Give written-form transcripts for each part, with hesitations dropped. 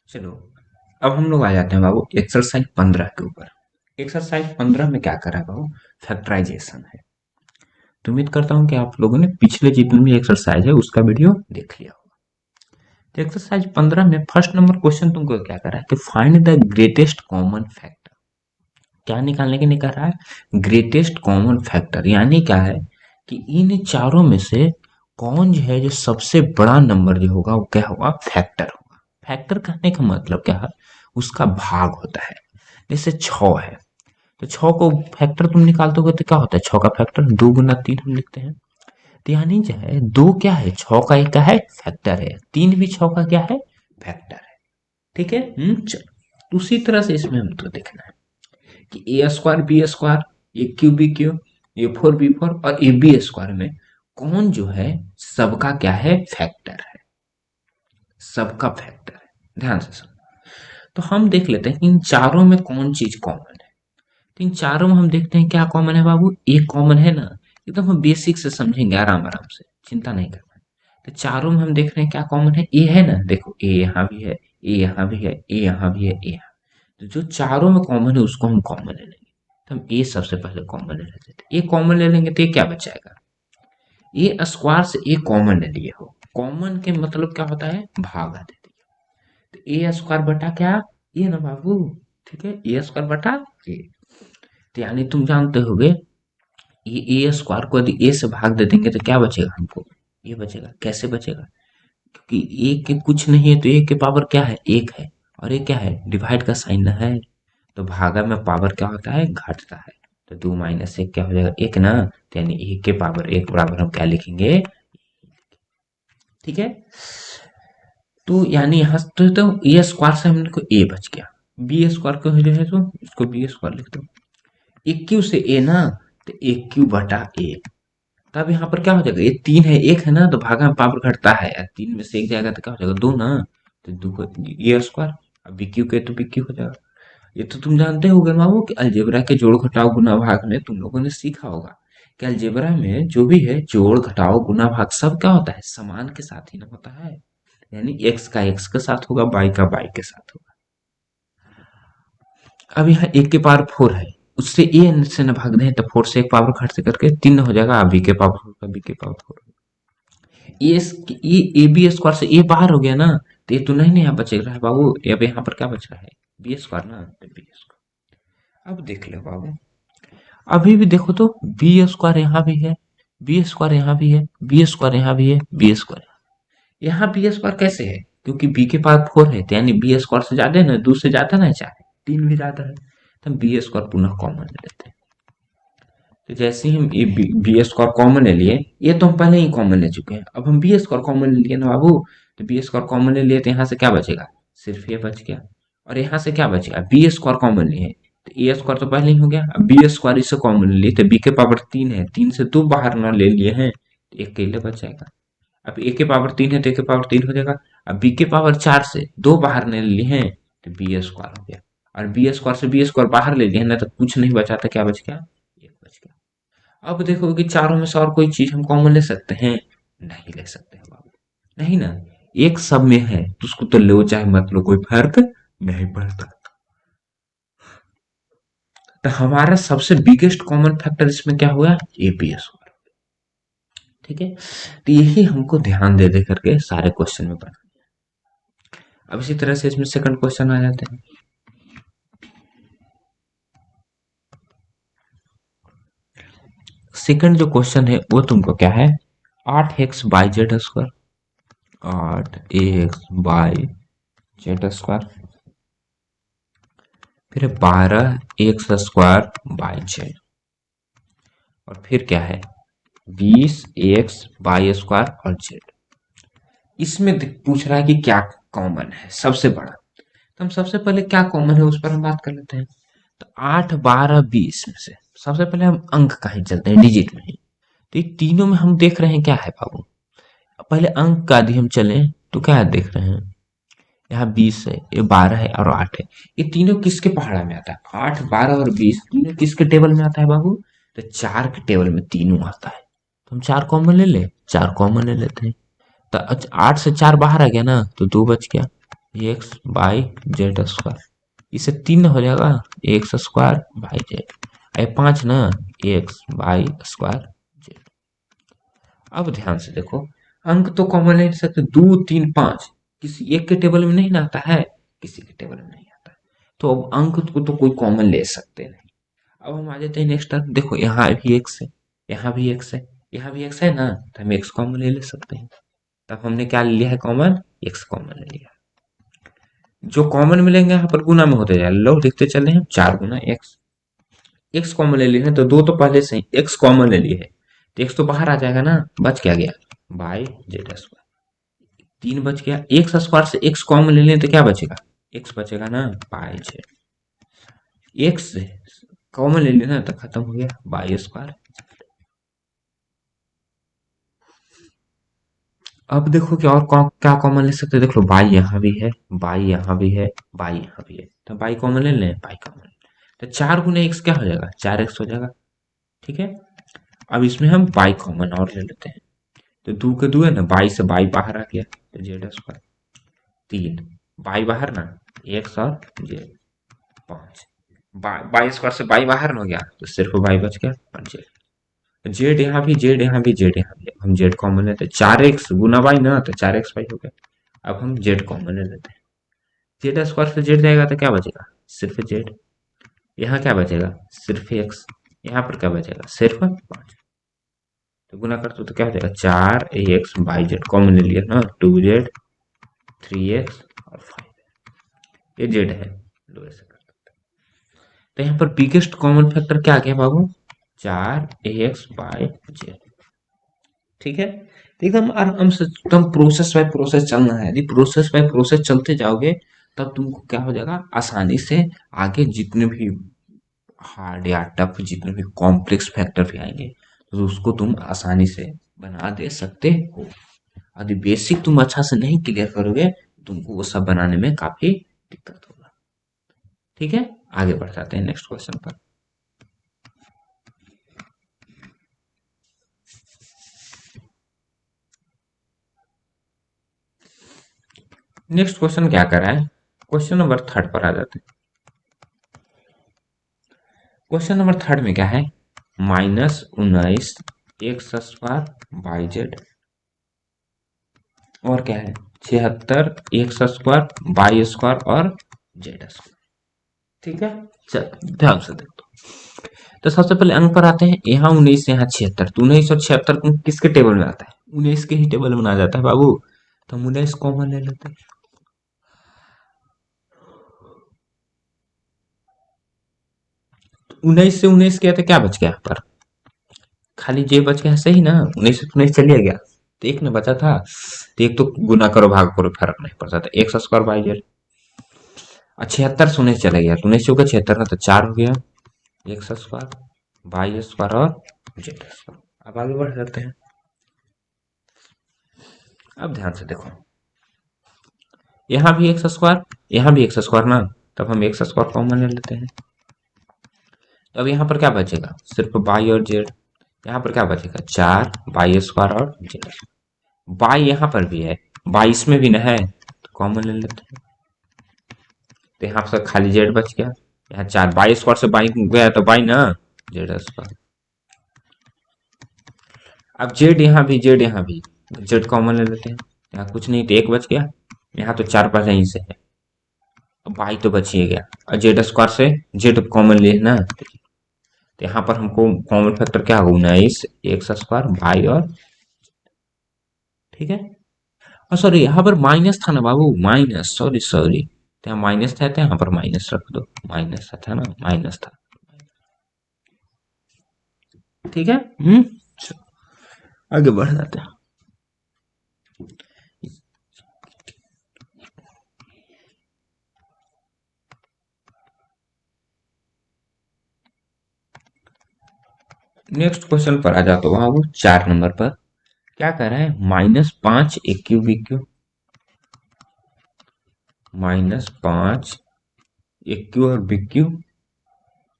चलो, अब हम लोग आ जाते हैं बाबू एक्सरसाइज 15 के ऊपर। एक्सरसाइज 15 में क्या करा है बाबू? फैक्टराइजेशन है। तो उम्मीद करता हूँ कि आप लोगों ने पिछले जितने भी एक्सरसाइज है उसका वीडियो देख लिया होगा। तो एक्सरसाइज 15 में फर्स्ट नंबर क्वेश्चन तुमको क्या करा है कि find the greatest common factor. क्या निकालने के लिए कह रहा है? ग्रेटेस्ट कॉमन फैक्टर, यानी क्या है कि इन चारों में से कौन जो है, जो सबसे बड़ा नंबर जो होगा वो क्या होगा? फैक्टर होगा। फैक्टर कहने का मतलब क्या है? उसका भाग होता है। जैसे 6 है, तो 6 को फैक्टर तुम निकालते हो तो क्या होता है? 6 का फैक्टर 2 गुना 3 हम लिखते हैं। तो यानी जो है 2 क्या है? 6 का एक क्या है? फैक्टर है। 3 भी 6 का क्या है? फैक्टर है। ठीक है। चलो, उसी तरह से इसमें हमको देखना है कि ए स्क्वायर बी स्क्वायर, ए क्यू बी क्यू, ए फोर बी फोर और ए बी स्क्वायर में कौन जो है सबका क्या है? फैक्टर है। सबका फैक्टर है। ध्यान से सुनो। तो हम देख लेते हैं कि इन चारों में कौन चीज कॉमन है। तो इन चारों में हम देखते हैं क्या कॉमन है बाबू? ए कॉमन है ना। एकदम हम बेसिक से समझेंगे आराम आराम से, चिंता नहीं करना। तो चारों में हम देख रहे हैं क्या कॉमन है? ए है ना। देखो ए यहाँ भी है, ए यहाँ भी है, ए यहाँ भी है, ए यहाँ। तो जो चारों में कॉमन है उसको हम कॉमन ले लेंगे। तो हम ए सबसे पहले कॉमन ले लेते हैं। ए कॉमन ले लेंगे तो ये क्या बचाएगा? ए स्क्वायर से ए कॉमन ले लिए हो। कॉमन के मतलब क्या होता है? भागा दे दिया। तो ए स्क्वायर बटा क्या? ए ना बाबू। ठीक है, ए स्क्वायर बटा ए। तो यानी तुम जानते होगे ये ए स्क्वायर को यदि ए से भाग दे देंगे तो क्या बचेगा हमको? ये बचेगा। कैसे बचेगा? क्योंकि ए के कुछ नहीं है तो ए के पावर क्या है? एक है। और ये क्या है? डिवाइड का साइन है। तो भागा में पावर क्या होता है? घटता है। तो 2 माइनस एक क्या हो जाएगा? एक ना। तो यानी एक के पावर एक बराबर हम क्या लिखेंगे? ठीक है। तो यानी यहाँ तो ए स्क्वायर से हमने को ए बच गया। बी स्क्वायर को जो है तो इसको बी स्क्वायर लिख दो। एक क्यू से ए ना, तो एक क्यू बटा ए। तब यहाँ पर क्या हो जाएगा? ये 3 है, एक है ना, तो भागा में पावर घटता है। 3 में से एक जाएगा तो क्या हो जाएगा? 2 ना। तो 2 को ए स्क्वायर। अब बीक्यू के तो बीक्यू हो जाएगा। ये तो तुम जानते होगे बाबू कि अलजेब्रा के जोड़ घटाव गुणा भाग में तुम लोगों ने सीखा होगा कि अलजेब्रा में जो भी है जोड़ घटाव गुणा भाग सब क्या होता है? समान के साथ ही ना होता है। यानी एक्स का एक्स के साथ होगा, बाई का बाई के साथ होगा। अब यहाँ एक के पावर 4 है, उससे ए से न भाग दें तो 4 से एक पावर घट से करके 3 हो जाएगा। बी के पावर 4 का बी के पावर 4। ये ए बी स्क्वायर से ए बाहर हो गया ना, तो ये तो नहीं यहाँ बच रहा है बाबू। अब यहाँ पर क्या बच रहा है? बी स्क्वायर ना, तो बी स्क्वायर। अब देख लो बाबू, अभी भी देखो तो बी स्क्वायर यहाँ भी है, बी स्क्वायर यहाँ भी है, बी स्क्वायर यहाँ भी है, बी स्क्वायर यहाँ बी स्क्वायर कैसे है? क्योंकि बी के पावर 4 है, तो यानी बी स्क्वायर से ज्यादा है ना, 2 से ज्यादा ना, चाहे 3 भी ज्यादा है, तो हम बी स्क्वायर पुनः कॉमन ले लेते हैं। तो जैसे ही हम ये बी स्क्वायर कॉमन ले लिए, ये तो हम पहले ही कॉमन ले चुके हैं। अब हम बी स्क्वायर कॉमन ले लिए ना बाबू, तो बी स्क्वायर कॉमन ले लिए तो यहाँ से क्या बचेगा? सिर्फ ये बच गया। और यहाँ से क्या बचेगा? बी स्क्वायर कॉमन लिए, तो ए स्क्वायर तो पहले ही हो गया। अब बी स्क्वायर इससे कॉमन ले लिए तो बी के पावर 3 है, 3 से 2 बाहर ना ले लिए हैं, तो एक के लिए बच जाएगा। अब ए के पावर 3 है तो ए के पावर 3 हो जाएगा। अब बी के पावर 4 से 2 बाहर ले लिए हैं, तो बी स्क्वायर हो गया। और बी स्क्वायर से बी स्क्वायर बाहर ले लिए ना, तो कुछ नहीं बचा, तो क्या बच गया? एक बच गया। अब देखो कि चारों में से और कोई चीज हम कॉमन ले सकते हैं? नहीं ले सकते हैं बाबू। नहीं ना। एक सब में है तो उसको तो लो चाहे मत लो, कोई फर्क नहीं पड़ता। तो हमारा सबसे बिगेस्ट कॉमन फैक्टर इसमें क्या हुआ? एपीएस हुआ। ठीक है। तो यही हमको ध्यान दे दे करके सारे क्वेश्चन में पढ़ना। अब इसी तरह से इसमें सेकंड क्वेश्चन आ जाते हैं। सेकंड जो क्वेश्चन है वो तुमको क्या है? 8x by Z square, 8x by Z square, फिर 12x स्क्वायर बाई जेड, और फिर क्या है? 20x बाई स्क्वायर और जेड। इसमें पूछ रहा है कि क्या कॉमन है सबसे बड़ा। तो हम सबसे पहले क्या कॉमन है उस पर हम बात कर लेते हैं। तो 8, 12, 20 में से सबसे पहले हम अंक का ही चलते हैं, डिजिट में ही। तो ये तीनों में हम देख रहे हैं क्या है बाबू? पहले अंक का यदि हम चले तो क्या देख रहे हैं? यहाँ 20 है, ये 12 है और 8 है। ये तीनों किसके पहाड़ा में आता है? 8, 12 और 20 तीनों किसके टेबल में आता है बाबू? तो 4 के टेबल में तीनों आता है। तो हम 4 कॉमन ले ले, 4 कॉमन ले लेते हैं। तो 8 से 4 बाहर आ गया ना, तो 2 बच गया। एक्स बाई जेड स्क्वायर, इसे 3 हो जाएगा, एक्स स्क्वायर बाई जेड, ये 5 ना, एक्स बाई स्क्वायर जेड। अब ध्यान से देखो, अंक तो कॉमन ले सकते, 2 3 5 किसी एक के टेबल में नहीं ना आता है, किसी के टेबल में नहीं आता है, तो अब अंक को तो कोई कॉमन ले सकते नहीं। अब हम आ जाते हैं नेक्स्ट टर्म, देखो यहाँ भी एक्स है, यहाँ भी एक्स है, यहाँ भी एक्स है ना, तो हम एक्स कॉमन ले सकते हैं। तब हमने क्या लिया है कॉमन, एक्स कॉमन ले लिया। जो कॉमन मिलेंगे यहाँ पर गुना में होते जाए, लो लिखते चले हैं 4 गुना एक्स, एक्स कॉमन ले लिए हैं तो 2 तो पहले से ही एक्स कॉमन ले लिए है, तो एक्स तो बाहर आ जाएगा ना, बच क्या गया बाई जेड स्क्वायर, 3 बच गया, एक्स स्क्वायर से एक्स कॉमन ले लें तो क्या बचेगा, एक्स बचेगा ना बाई जेड, एक्स कॉमन ले लेना तो खत्म हो गया बाई स्क्वायर। अब देखो कि और क्या कॉमन ले सकते हैं, देख लो बाई यहाँ भी है, बाई यहाँ भी है, बाई यहाँ भी है, तो बाई कॉमन ले लें, बाई कॉमन, तो 4 गुना एक्स क्या हो जाएगा, 4 एक्स हो जाएगा। ठीक है, अब इसमें हम बाई कॉमन और ले लेते हैं, तो 2 के 2 है ना, बाई से बाई बाहर आ गया, तो जेड स्क्वायर, 3 बाई बाहर ना, एक्स और जेड, 5 बाई स्क्वायर से बाई बाहर ना हो गया, तो सिर्फ बाई बच गया और जेड, जेड यहाँ भी, जेड यहाँ भी, जेड यहाँ भी, हम जेड कॉमन लेते हैं, 4 एक्स गुना बाई ना, तो 4 एक्स बाई हो गया। अब हम जेड कॉमन ले लेते हैं, जेड स्क्वायर से जेड जाएगा तो क्या बचेगा, सिर्फ जेड, यहाँ क्या बचेगा, सिर्फ एक्स, यहाँ पर क्या बचेगा, सिर्फ 5, तो गुना कर दो तो क्या हो जाएगा, 4 एक्स बाई जेड कॉमन ले लिया ना, 2 जेड 3 एक्स और 5, ये जेड है, लो ऐसे कर सकते हैं। तो यहाँ पर बिगेस्ट कॉमन फैक्टर क्या आ गया बाबू, 4 एक्स बाई जेड। ठीक है, तो एकदम आराम से एकदम प्रोसेस बाय प्रोसेस चलना है, यदि प्रोसेस बाय प्रोसेस चलते जाओगे तब तुमको क्या हो जाएगा, आसानी से आगे जितने भी हार्ड या टफ, जितने भी कॉम्प्लेक्स फैक्टर भी आएंगे तो उसको तुम आसानी से बना दे सकते हो। यदि बेसिक तुम अच्छा से नहीं क्लियर करोगे, तुमको वो सब बनाने में काफी दिक्कत होगा। ठीक है, आगे बढ़ जाते हैं नेक्स्ट क्वेश्चन पर। नेक्स्ट क्वेश्चन क्या कर रहा है, क्वेश्चन नंबर 3 पर आ जाते हैं। क्वेश्चन नंबर 3 में क्या है, -19 एक्स स्क्वायर बाई जेड, और क्या है 76 एक्स स्क्वायर बाई स्क्वायर और जेड स्क्वायर। ठीक है, चल ध्यान से देखो, तो सबसे पहले अंक पर आते हैं, यहाँ 19, यहाँ 76, तो 19 और 76 किसके टेबल में आता है, 19 के ही टेबल में आ जाता है बाबू, तो हम 19 कॉमन ले लेते हैं। 19 से 19 किया तो क्या बच गया यहाँ पर, खाली जे बच गया, सही ना, 19 से 19 चलिए गया, तो एक ने बचा था, तो एक तो गुना करो भाग करो फर्क नहीं पड़ता था, एक्स स्क्वायर बाई जेड, 76 से 19 चला गया, तो 19 होगा 76 ना, तो 4 हो गया एक्स स्क्वायर बाई स्क्वायर और जेड स्क्वायर। अब आगे बढ़ जाते हैं, अब ध्यान से देखो, यहाँ भी एक्स स्क्वायर, यहाँ भी एक्स स्क्वायर ना, तब हम एक्स स्क्वायर कॉमन ले लेते हैं, तो अब यहाँ पर क्या बचेगा, सिर्फ बाई और जेड, यहाँ पर क्या बचेगा 4 बाई स्क्वायर और जेड, बाई यहाँ पर भी है, 22 में भी ना है, तो कॉमन ले लेते हैं, तो यहाँ से खाली जेड बच गया, यहाँ 4 बाई स्क्वायर से बाई गया तो बाई ना, जेड स्क्वायर, अब जेड यहाँ भी, जेड यहाँ भी, जेड कॉमन ले लेते हैं, यहाँ कुछ नहीं तो एक बच गया, यहाँ तो 4 पहले ही से है, अब बाई तो बच ही गया, और जेड स्क्वायर से जेड कॉमन ले ना, तो यहाँ पर हमको कॉमन फैक्टर क्या होगा, 19 एक्स स्क्वायर बाई और, ठीक है, और सॉरी यहाँ पर माइनस था ना बाबू, माइनस, सॉरी सॉरी, तो यहाँ माइनस था तो यहाँ पर माइनस रख दो, माइनस था ना, माइनस था। ठीक है, चलो, आगे बढ़ जाते हैं। नेक्स्ट क्वेश्चन पर आ जाता हूँ बाबू, 4 नंबर पर क्या कर रहा है, -5 a q B q, -5 a q और बी क्यू,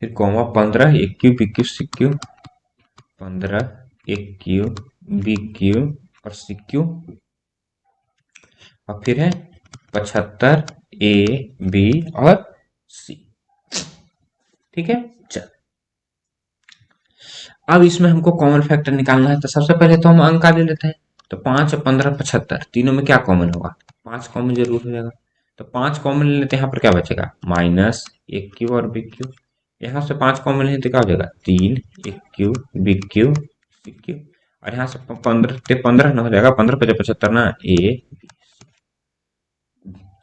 फिर comma 15 a q B Q C q, 15 a q B q और सी क्यू, और फिर है 75 ए बी और सी। ठीक है, चल अब इसमें हमको कॉमन फैक्टर निकालना है, तो सबसे पहले तो हम अंक का ले लेते हैं। तो 5 और 15 75, तीनों में क्या कॉमन होगा? 5 कॉमन जरूर हो जाएगा। तो 5 कॉमन ले लेते हैं, यहाँ पर क्या बचेगा? माइनस एक क्यू और बी क्यू। यहाँ से 5 कॉमन लेते तो क्या हो जाएगा? 3 एक cube B Q C cube. और यहाँ से 15 ना हो जाएगा, 15 पचे 75 ना, ए।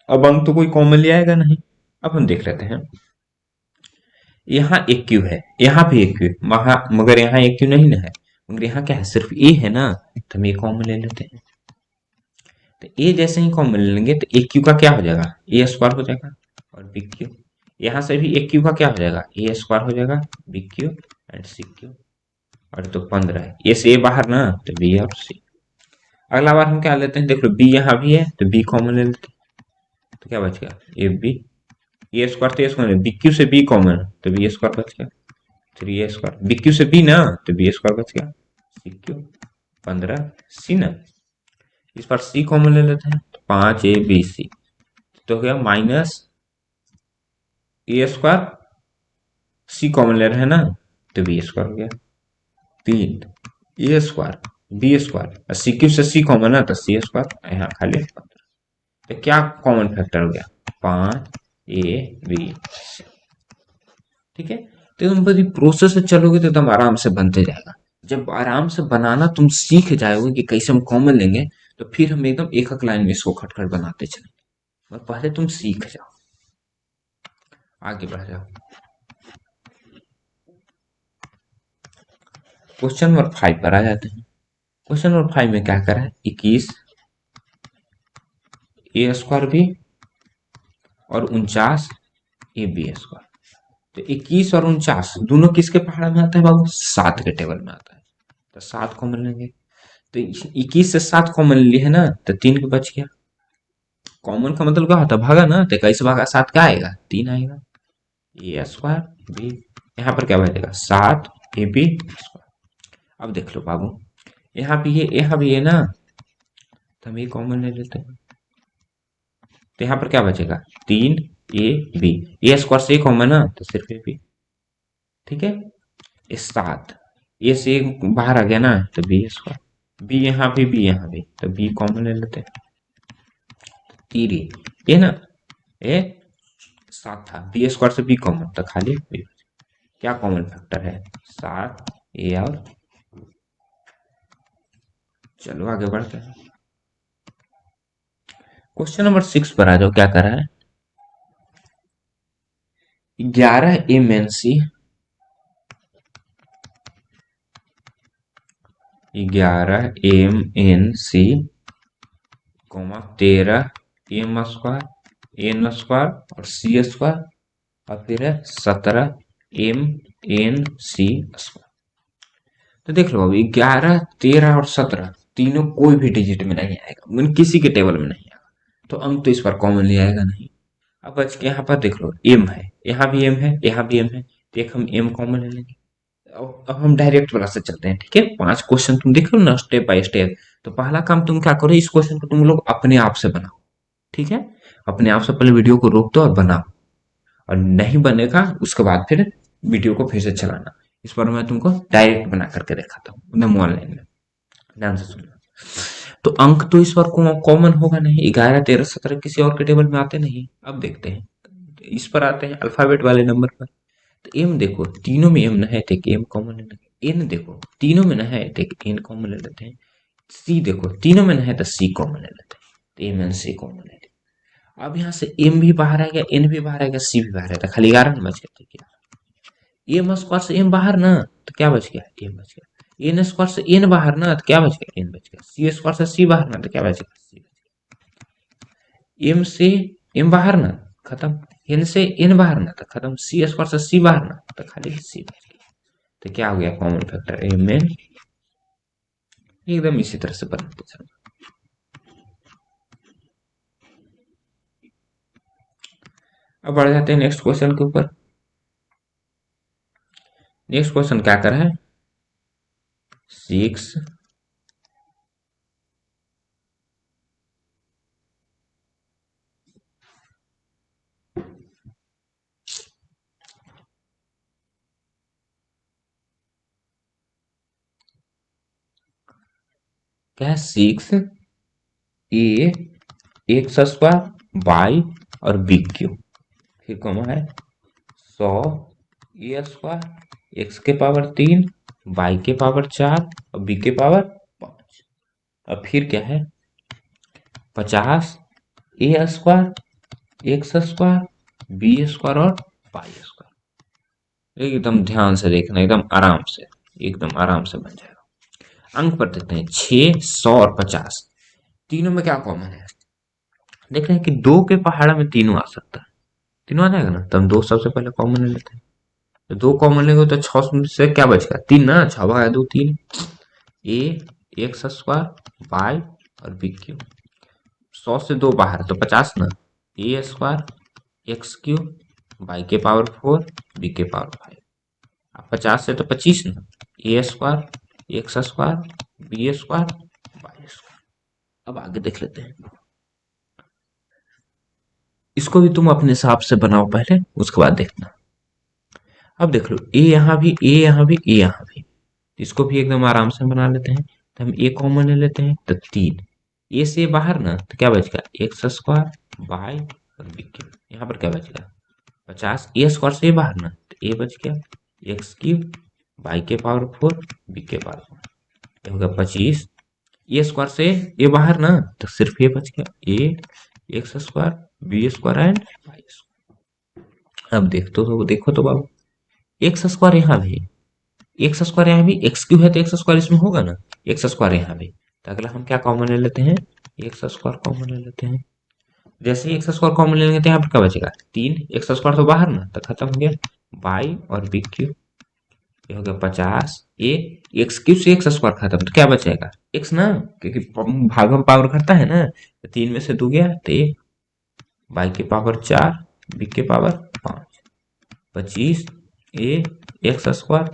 अब अंक तो कोई कॉमन ले आएगा नहीं। अब हम देख लेते हैं, यहाँ एक क्यू है, यहाँ भी एक क्यू है, मगर यहाँ एक क्यू नहीं ना है, मगर यहाँ क्या है? सिर्फ ए है ना, तो हम ये कॉमन ले लेते हैं। तो ए जैसे ही कॉमन ले लेंगे तो एक क्यू का क्या हो जाएगा? ए स्क्वायर हो जाएगा। और बी क्यू, यहाँ से भी एक क्यू का क्या हो जाएगा? ए स्क्वायर हो जाएगा, B cube and C cube. और तो 15 है, ए से ए बाहर ना, तो बी और सी। अगला बार हम क्या लेते हैं? देख लो, बी यहाँ भी है तो बी कॉमन ले लेते हैं। तो क्या बच गया? ए बी, ए स्क्वायर तो ए स्क्वायर, बी क्यू से बी कॉमन, तो बी स्क्वायर बच गया। 3a² बी क्यू से बी ना, तो बी स्क्वायर बच गया। सी क्यू 15 सी ना, इस पर सी कॉमन ले लेते हैं, तो 5ab/c तो हो गया माइनस a² सी कॉमन ले रहे हैं ना, तो बी स्क्वायर हो गया। 3 a² b² सी क्यू से सी कॉमन है तो c², यहाँ खाली 15। तो क्या कॉमन फैक्टर हो गया? 5ab/c। ठीक है, तो तुम बड़ी प्रोसेस से चलोगे तो एकदम आराम से बनते जाएगा। जब आराम से बनाना तुम सीख जाओगे कि कैसे हम कॉमन लेंगे, तो फिर हम एकदम एक एक लाइन में इसको खटखट बनाते चलेंगे। और पहले तुम सीख जाओ, आगे बढ़ जाओ। क्वेश्चन नंबर 5 पर आ जाते हैं। क्वेश्चन नंबर 5 में क्या करा है? 21 a² भी और 49 ab²। तो 21 और 49 दोनों किसके पहाड़ में आता है बाबू? 7 के टेबल में आता है। तो 7 कॉमन लेंगे, तो 21 से 7 कॉमन लिए है ना, तो 3 के बच गया। कॉमन का मतलब क्या होता है? भागा ना, तो 21 भागा 7 क्या आएगा? 3 आएगा। a² बी, यहाँ पर क्या बचेगा? 7 ab²। अब देख लो बाबू, यहाँ भी है ना, तो हम ये कॉमन ले लेते हैं। तो यहाँ पर क्या बचेगा? 3ab, a² से कॉमन ना, तो सिर्फ ए बी। ठीक है, ये 7 ए से बाहर आ गया ना, तो b²। बी यहाँ भी, बी यहाँ भी, तो बी कॉमन ले लेते हैं। 3 ये ना, ये 7 था, b² से बी कॉमन, तो खाली बी। क्या कॉमन फैक्टर है? 7 ए और। चलो आगे बढ़ते हैं। क्वेश्चन नंबर 6 पर आ जाओ, क्या कर रहा है? 11 MNC 13 M² और c² और फिर है 17 MNC²। तो देख लो अभी 11 13 और 17 तीनों कोई भी डिजिट में नहीं आएगा, मतलब किसी के टेबल में नहीं आएगा, तो अंक तो इस पर कॉमनली आएगा नहीं। अब बच के यहाँ पर देख लो, एम है, यहाँ भी एम है, यहाँ भी एम है, तो एक हम एम कॉमन ले लेंगे। अब हम डायरेक्ट वाला से चलते हैं। ठीक है, 5 क्वेश्चन तुम देख लो ना स्टेप बाय स्टेप। तो पहला काम तुम क्या करो, इस क्वेश्चन को तुम लोग अपने आप से बनाओ। ठीक है, अपने आप से पहले वीडियो को रोक दो और बनाओ, और नहीं बनेगा उसके बाद फिर वीडियो को फिर से चलाना। इस पर मैं तुमको डायरेक्ट बना करके दिखाता हूँ एकदम ऑनलाइन में, ध्यान से सुनना। तो अंक तो इस बार कॉमन होगा नहीं, 11 13 17 किसी और के टेबल में आते नहीं। अब देखते हैं, इस पर आते हैं अल्फाबेट वाले नंबर पर। तो एम देखो, तीनों में एम न है तो एक एम कॉमन ले लेंगे। एन देखो, तीनों में न है तो एक एन कॉमन ले लेते हैं। सी देखो, तीनों में न है तो सी कॉमन ले लेते हैं, तो एम एन सी कॉमन ले लेते हैं। अब यहाँ से एम भी बाहर आ गया, एन भी बाहर आ गया, सी भी बाहर आ गया, खाली 11 बच गया। क्या एम स्क्वायर से एम बाहर ना, तो क्या बच गया? एम बच गया। एन स्क्वायर से एन बाहर ना, तो क्या बच गया? एन बच गया। सी स्क्वायर से सी बाहर ना, तो क्या बच गया? सी बच गया। एम से एम बाहर ना, खत्म। एन से एन बाहर ना, तो खत्म। सी स्क्वायर से सी बाहर ना, तो खाली सी बच गया। तो क्या हो गया कॉमन फैक्टर? M N. एकदम इसी तरह से बनाते चलो। अब बढ़ जाते हैं नेक्स्ट क्वेश्चन के ऊपर। नेक्स्ट क्वेश्चन क्या कर रहा है? 6 क्या है 6a एक्स स्क्वायर बाई और बी क्यू, फिर कॉमा है 100 ए स्क्वायर एक्स के पावर 3 बाई के पावर 4 और बी के पावर 5। अब फिर क्या है 50 a square x square b square और पाई स्क्वायर। एकदम ध्यान से देखना, एकदम आराम से बन जाएगा। अंक पर देते हैं 6, 100 और 50। तीनों में क्या कॉमन है? देख रहे हैं कि दो के पहाड़ा में तीनों आ सकता है, तीनों आ जाएगा ना, तो हम दो सबसे पहले कॉमन ले लेते हैं। तो दो कॉमन लेंगे तो 6 से क्या बचेगा? 3 ना, 6 भागा 2 3। ए एक्स स्क्वायर बाई और बी क्यू, 100 से 2 बाहर तो 50 ना, a square x q by के पावर 4 बी के पावर 5। अब 50 से तो 25 ना, a square x square b square by square. अब आगे देख लेते हैं, इसको भी तुम अपने हिसाब से बनाओ पहले, उसके बाद देखना। अब देख लो ए यहाँ भी, ए यहाँ भी, ए यहाँ भी, इसको भी एकदम आराम से बना लेते हैं। तो हम ए कॉमन ले लेते हैं तो 3, ए से बाहर ना तो क्या बचेगा एक्स स्क्वायर बाई और बी क्यूब। यहाँ पर क्या बचेगा 50, ए स्क्वायर से बाहर ना तो ए बच गया एक्स क्यूब बाई के पावर 4 बी के पावर 4, ये हो गया 25। ए स्क्वायर से ए बाहर ना तो सिर्फ ये बच गया a x square b square and y square. अब देखो तो बाबू एक्स स्क्वायर यहाँ भी, एक्स स्क्वायर यहाँ भी, एक्स क्यू है तो एक्स स्क्वायर इसमें होगा ना, एक्स स्क्वायर यहाँ भी। तो अगला हम क्या कॉमन ले लेते हैं, एक्स स्क्वायर कॉमन ले लेते हैं। जैसे ही एक्स स्क्वायर कॉमन ले लेंगे तो यहाँ पर क्या बचेगा 3, एक्स स्क्वायर तो बाहर ना तो खत्म हो गया बाई और बी क्यू, ये हो गया 50। ए एक्स क्यू से एक्स स्क्वायर खत्म तो क्या बचेगा एक्स ना, क्योंकि भाग में पावर करता है ना, तो 3 में से 2 गया तो एक बाई के पावर 4 बी के power 5, 25 a x square,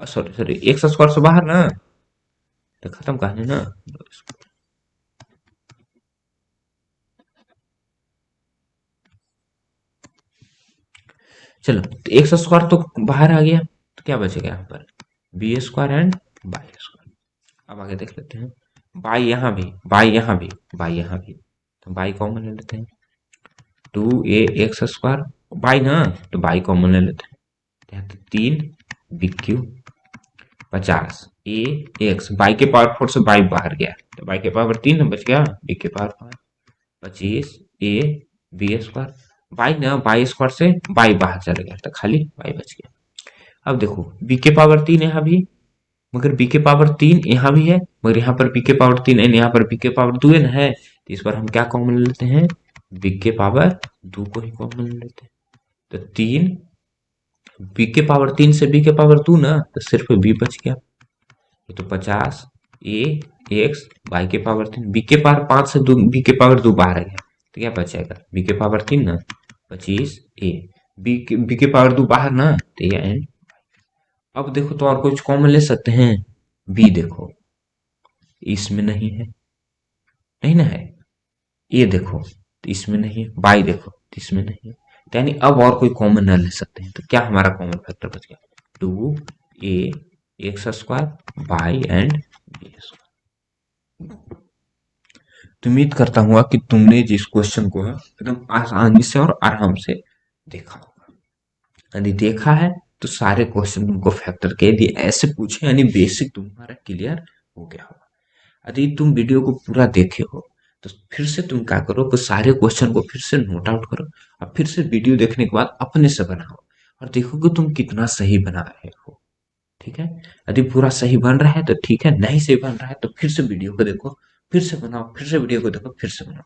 sorry x square से बाहर ना तो खत्म कहानी ना। चलो तो एक्स स्क्वायर तो बाहर आ गया, तो क्या बचेगा यहाँ पर B square and y square. अब आगे देख लेते हैं, बाई यहाँ भी, बाई यहाँ भी, बाई यहाँ भी, तो बाई कॉमन ले लेते हैं 2a एक्स स्क्वायर, बाई ना तो बाई कॉमन ले लेते हैं, यहाँ तो 3 B cube 50 A X y के पावर 4 से बाई बाहर गया तो बाई के पावर 3 बच गया बी के power 5, 25 A B square, y ना बाई स्क्वायर से बाई बाहर चला गया तो खाली बाई बच गया। अब देखो बी के पावर 3 यहाँ भी, मगर बी के पावर 3 यहाँ भी है, मगर यहाँ पर बी के पावर 3 है, यहाँ पर बी के पावर 2 है, तो इस पर हम क्या कॉमन ले लेते हैं बी के पावर 2 को ही कॉमन ले लेते हैं। तो 3 बी के पावर 3 से बी के पावर 2 ना तो सिर्फ बी बच गया, ये तो 50 ए एक्स बाई के पावर 3 बी के पावर 5 से 2 बी के पावर 2 बाहर आ गया तो क्या बचेगा बी के पावर 3 ना, 25 ए बी के पावर 2 बाहर ना तो ये एंड। अब देखो तो और कुछ कॉमन ले सकते हैं, बी देखो इसमें नहीं है, नहीं ना है, ये देखो तो इसमें नहीं है, बाई देखो तो इसमें नहीं है, तो यानी अब और कोई कॉमन ना ले सकते हैं। तो क्या हमारा कॉमन फैक्टर बच गया 2 a x square by and b square. तो उम्मीद करता हूँ कि तुमने जिस क्वेश्चन को है एकदम आसानी से और आराम से देखा होगा। यदि देखा है तो सारे क्वेश्चन तुमको फैक्टर के यदि ऐसे पूछे यानी बेसिक तुम्हारा क्लियर हो गया होगा। यदि तुम वीडियो को पूरा देखे हो तो फिर से तुम क्या करो कि सारे क्वेश्चन को फिर से नोट आउट करो और फिर से वीडियो देखने के बाद अपने से बनाओ और देखो कि तुम कितना सही बना रहे हो। ठीक है, यदि पूरा सही बन रहा है तो ठीक है, नहीं सही बन रहा है तो फिर से वीडियो को देखो, फिर से बनाओ, फिर से वीडियो को देखो, फिर से बनाओ,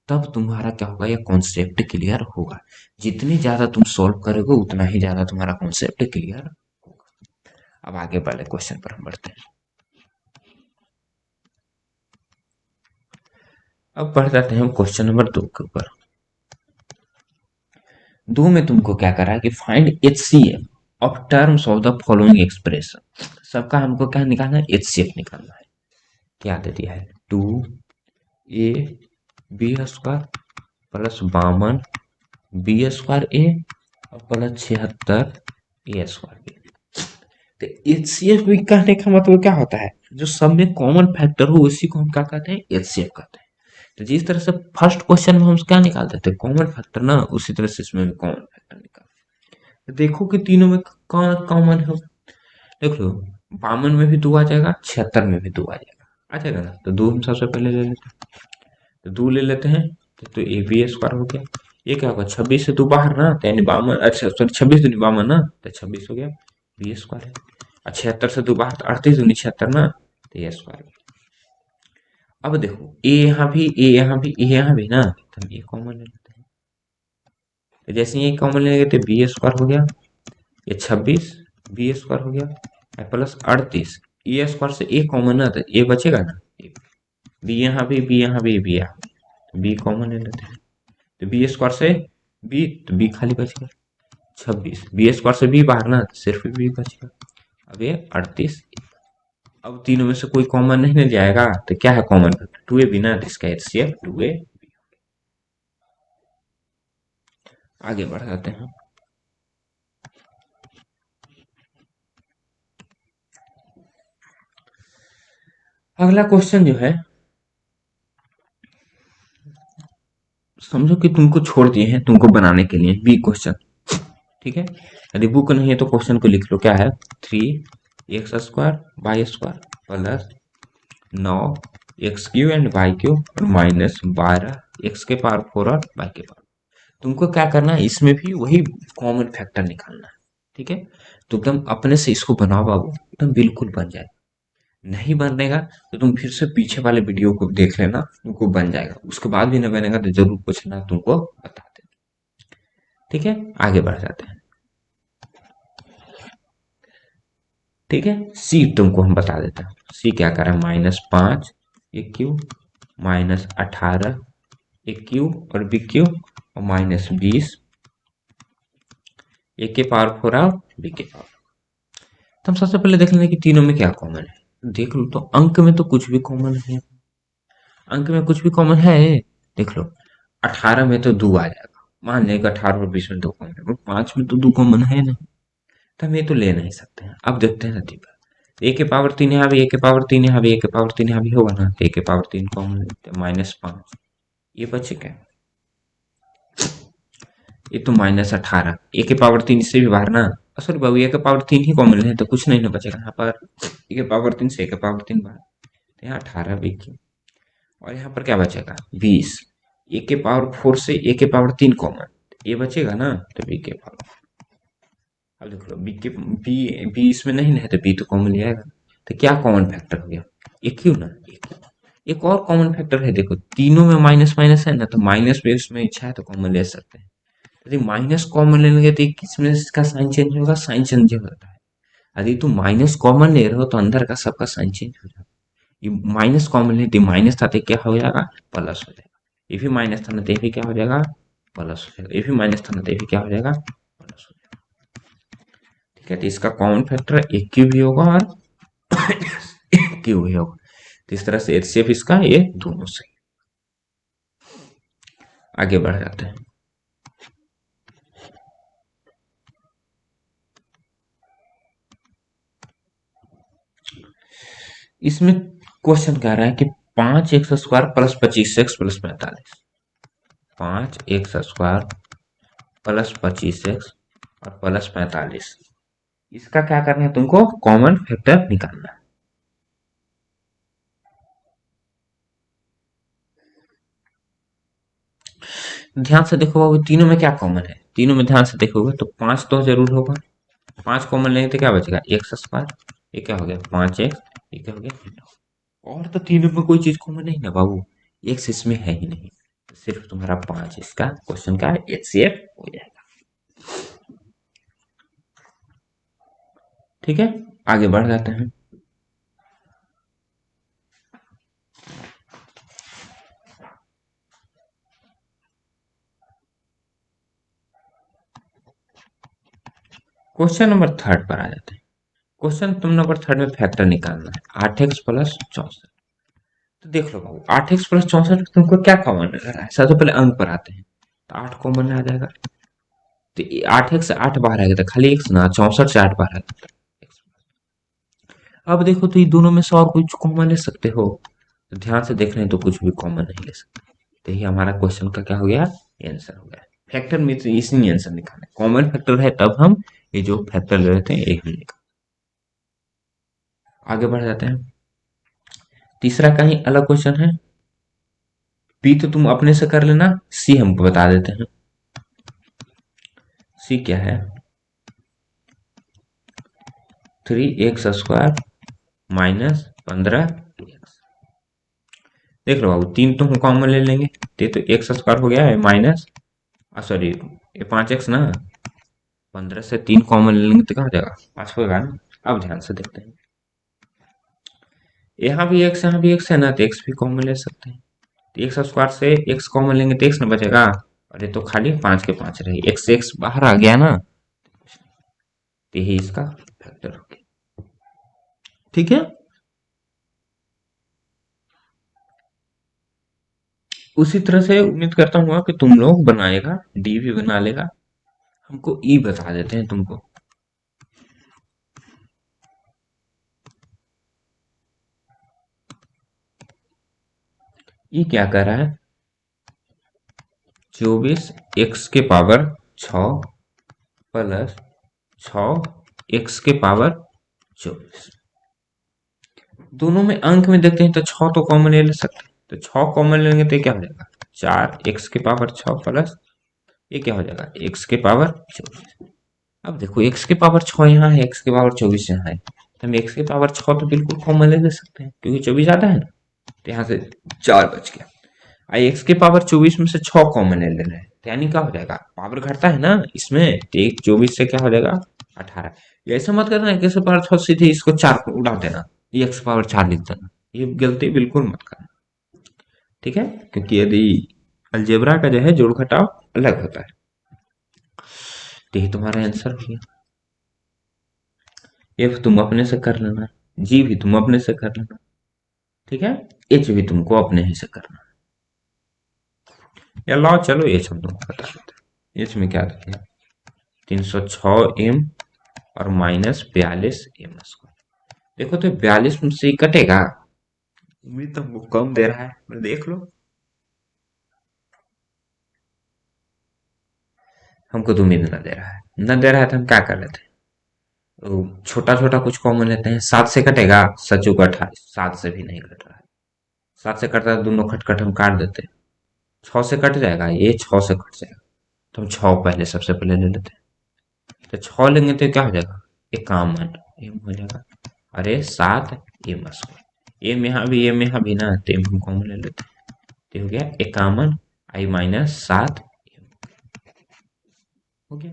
तब तुम्हारा क्या होगा यह कॉन्सेप्ट क्लियर होगा। जितनी ज्यादा तुम सॉल्व करोगे उतना ही ज्यादा तुम्हारा कॉन्सेप्ट क्लियर होगा। अब आगे वाले क्वेश्चन पर हम बढ़ते हैं। अब बढ़ जाते हैं क्वेश्चन नंबर 2 के ऊपर। 2 में तुमको क्या करा है कि find HCF of terms of the following expression. सबका हमको क्या निकालना है HCF निकालना है। क्या दे दिया है 2a b square plus 52 b square a और प्लस 76 ए स्क्वायर बी। तो HCF भी कहने का मतलब क्या होता है जो सब में कॉमन फैक्टर हो उसी को हम क्या कहते हैं, एचसीएफ कहते हैं। तो जिस तरह से फर्स्ट क्वेश्चन में हम क्या निकालते थे, कॉमन फैक्टर ना, उसी तरह से इसमें भी कॉमन फैक्टर निकाल। तो देखो कि तीनों में कौन कॉमन है। देख लो, 52 में भी 2 आ जाएगा, 76 में भी 2 आ जाएगा ना। तो 2 हम सबसे पहले ले लेते हैं, तो 2 ले लेते हैं। तो ए बी स्क्वायर हो गया। ये क्या होगा, 26 से 2 बाहर ना, तो यानी 52, अच्छा सॉरी 26 दूनी 52 ना, तो 26 हो गया, बी स्क्वायर है। और 76 से 2 बाहर, तो 38 दूनी 76 ना, तो ए स्क्वायर। अब देखो, ए यहाँ भी, ए यहाँ भी, ए यहाँ भी ना, तो हम ये कॉमन ले लेते हैं। तो जैसे ये कॉमन ले लेते, बी स्क्वायर हो गया, ये 26 बी स्क्वायर हो गया प्लस 38, ए स्क्वायर से ए कॉमन ना, तो ए बचेगा ना, बी यहाँ भी, बी यहाँ भी, बी यहाँ भी, बी कॉमन ले लेते हैं। तो बी स्क्वायर से बी, तो बी खाली बचेगा, 26 बी स्क्वायर से बी बाहर ना, तो सिर्फ बी बचेगा। अब ये 38, अब तीनों में से कोई कॉमन नहीं मिल जाएगा, तो क्या है कॉमन फैक्टर, 2a बिना, तो इसका एचसीएफ 2a। आगे बढ़ जाते हैं। अगला क्वेश्चन जो है, समझो कि तुमको छोड़ दिए हैं तुमको बनाने के लिए बी क्वेश्चन, ठीक है। यदि बुक नहीं है तो क्वेश्चन को लिख लो, क्या है, 3x² y square plus 9x³ and y cube और माइनस 12x⁴ और वाई के पावर। तुमको क्या करना है, इसमें भी वही कॉमन फैक्टर निकालना है, ठीक है। तो एकदम अपने से इसको बनाओ बाबू, एकदम बिल्कुल बन जाए। नहीं बनेगा तो तुम फिर से पीछे वाले वीडियो को देख लेना, तुमको बन जाएगा। उसके बाद भी नहीं बनेगा तो जरूर पूछना, तुमको बता दें, ठीक है। आगे बढ़ जाते हैं, ठीक है। सी तुमको हम बता देते हैं, सी क्या कर रहा है, -5 ए क्यूब माइनस 18 ए क्यूब और बी क्यूब और -20 ए के पावर 4 और बी के पावर। तो हम सबसे पहले देख लेंगे कि तीनों में क्या कॉमन है। देख लो, तो अंक में तो कुछ भी कॉमन नहीं है, अंक में कुछ भी कॉमन है, देख लो। 18 में तो 2 आ जाएगा, मान लेगा 18 और 20 में 2 कॉमन है, 5 में तो 2 कॉमन है नहीं, तो हम ये तो ले नहीं सकते हैं। अब देखते हैं नतीजा, ए के पावर 3 यहाँ भी, ए के पावर 3 यहाँ भी, ए के पावर 3 यहाँ भी होगा ना, तो ए के पावर 3 कॉमन लेते हैं, -5 ये बचे क्या, ये तो -18 ए के पावर 3 इससे भी बाहर ना, सॉरी बाबू, ए के पावर 3 ही कॉमन है, तो कुछ नहीं ना बचेगा यहाँ पर, ए के पावर 3 से ए के पावर 3 बाहर, तो यहाँ 18 भी की, और यहाँ पर क्या बचेगा 20, ए के पावर 4 से ए के पावर 3 कॉमन, ये बचेगा ना, तो बी के पावर। अब देख लो, बी इसमें नहीं है, तो बी तो कॉमन ले आएगा। तो क्या कॉमन फैक्टर हो गया, एक क्यों ना, एक और कॉमन फैक्टर है, देखो तीनों में माइनस माइनस है ना, तो माइनस में इसमें इच्छा है तो कॉमन ले सकते हैं। यदि माइनस कॉमन लेंगे तो किसमें इसका साइन चेंज होगा, साइन चेंज होता है। यदि तुम माइनस कॉमन ले रहे हो तो अंदर का सबका साइन चेंज हो जाएगा। ये माइनस कॉमन लेते, माइनस था तो क्या हो जाएगा, प्लस हो जाएगा। ये भी माइनस था ना, तो ये भी क्या हो जाएगा, प्लस हो जाएगा। ये भी माइनस था ना, तो ये भी क्या हो जाएगा, प्लस हो जाएगा, ठीक है। तो इसका कॉमन फैक्टर एक क्यू भी होगा और एक क्यू भी होगा। तो इस तरह से एचसीएफ इसका ये दोनों से। आगे बढ़ जाते हैं, इसमें क्वेश्चन कह रहा है कि 5x² plus 25x plus 45, 5x² plus 25x और प्लस 45, इसका क्या करना है, तुमको कॉमन फैक्टर निकालना है। ध्यान से देखो बाबू, तीनों में क्या कॉमन है, तीनों में ध्यान से देखोगे तो 5 तो जरूर होगा, 5 कॉमन लेंगे तो क्या बचेगा, x², ये क्या हो गया 5x, ये क्या हो गया, और तो तीनों में कोई चीज कॉमन नहीं ना बाबू, एक्स इसमें है ही नहीं, तो सिर्फ तुम्हारा 5 इसका क्वेश्चन का एचसीएफ हो जाएगा, ठीक है। आगे बढ़ जाते हैं, क्वेश्चन नंबर 3 पर आ जाते हैं। क्वेश्चन तुम नंबर 3 में फैक्टर निकालना है, 8x प्लस 64। तो देख लो बाबू, 8x प्लस 64 तुमको क्या कॉमन है, सबसे पहले अंक पर आते हैं, तो 8 कॉमन आ जाएगा, तो 8x से 8 बाहर आएगा तो खाली x ना, 64 से 8 बाहर आएगा। अब देखो तो ये दोनों में से और कुछ कॉमन ले सकते हो, तो ध्यान से देख रहे हैं तो कुछ भी कॉमन नहीं ले सकते। तो ये हमारा क्वेश्चन का क्या हो गया, आंसर हो गया। फैक्टर में तो इसी आंसर निकालना है, कॉमन फैक्टर है तब हम ये जो फैक्टर ले लेते हैं एक ही निकाल। आगे बढ़ जाते हैं। तीसरा कहीं अलग क्वेश्चन है। पी तो तुम अपने से कर लेना, सी हमको बता देते हैं। सी क्या है, 3x² माइनस 15x। देख लो बाबू, तीन तो हम कॉमन ले लेंगे, तो x² हो गया है माइनस, सॉरी ये 5x ना, 15 से 3 कॉमन ले लेंगे तो क्या हो जाएगा, 5 होगा ना। अब ध्यान से देखते हैं, यहाँ भी x यहाँ भी x है ना, तो x भी कॉमन ले सकते हैं। तो x² से x कॉमन लेंगे तो x ना बचेगा, और ये तो खाली 5 के 5 रहे, x से x बाहर आ गया ना, तो यही इसका फैक्टर हो गया। ठीक है, उसी तरह से उम्मीद करता हूँ कि तुम लोग बनाएगा, डी भी बना लेगा। हमको ई बता देते हैं तुमको। ई क्या कर रहा है, 24x⁻6 प्लस 6x⁻24। दोनों में अंक में देखते हैं तो 6 तो कॉमन ले सकते हैं, तो 6 कॉमन लेंगे तो क्या हो जाएगा, 4x⁻6 प्लस ये क्या हो जाएगा, x⁻24। अब देखो x⁻6 यहाँ है, x⁻24 यहाँ है, तो हम x⁻6 तो बिल्कुल कॉमन ले सकते हैं क्योंकि 24 आता है ना, तो यहाँ से 4 बच गया। आई x⁻24 में से 6 कॉमन ले रहे हैं, तो यानी क्या हो जाएगा, पावर घटता है ना इसमें, तो 24 से क्या हो जाएगा 18। ये ऐसा मत करना x⁻6 सीधे इसको 4 को उड़ा देना, ये x⁻4 लिख देना, ये गलती बिल्कुल मत करना। ठीक है, क्योंकि यदि अलजेब्रा का जो है जोड़ घटाव अलग होता है। तो यही तुम्हारा आंसर हो गया। एफ तुम अपने से कर लेना, जी भी तुम अपने से कर लेना, ठीक है, एच भी तुमको अपने ही से करना। या लो चलो एच हम तुमको बता देते हैं। एच में क्या देखिए, 306m और माइनस 42m स्क्वायर। देखो तो 42 में से कटेगा, उम्मीद तो हमको कम दे रहा है, देख लो। हमको तो उम्मीद न दे रहा है, न दे रहा है तो हम क्या कर लेते हैं, तो छोटा छोटा कुछ कॉमन लेते हैं। 7 से कटेगा, 7×4 = 28, 7 से भी नहीं कट रहा है, 7 से कटता है दोनों खटखट हम काट देते हैं। 6 से कट जाएगा, ये 6 से कट जाएगा, तो हम 6 पहले सबसे पहले ले लेते हैं। तो 6 लेंगे तो क्या हो जाएगा, 51 एम हो जाएगा। अरे 7 एम स्क्वायर, एम यहाँ भी एम यहाँ भी ना, तो एम हम कॉमन ले लेते हैं, तो हो गया 51 आई माइनस 7 एम हो गया।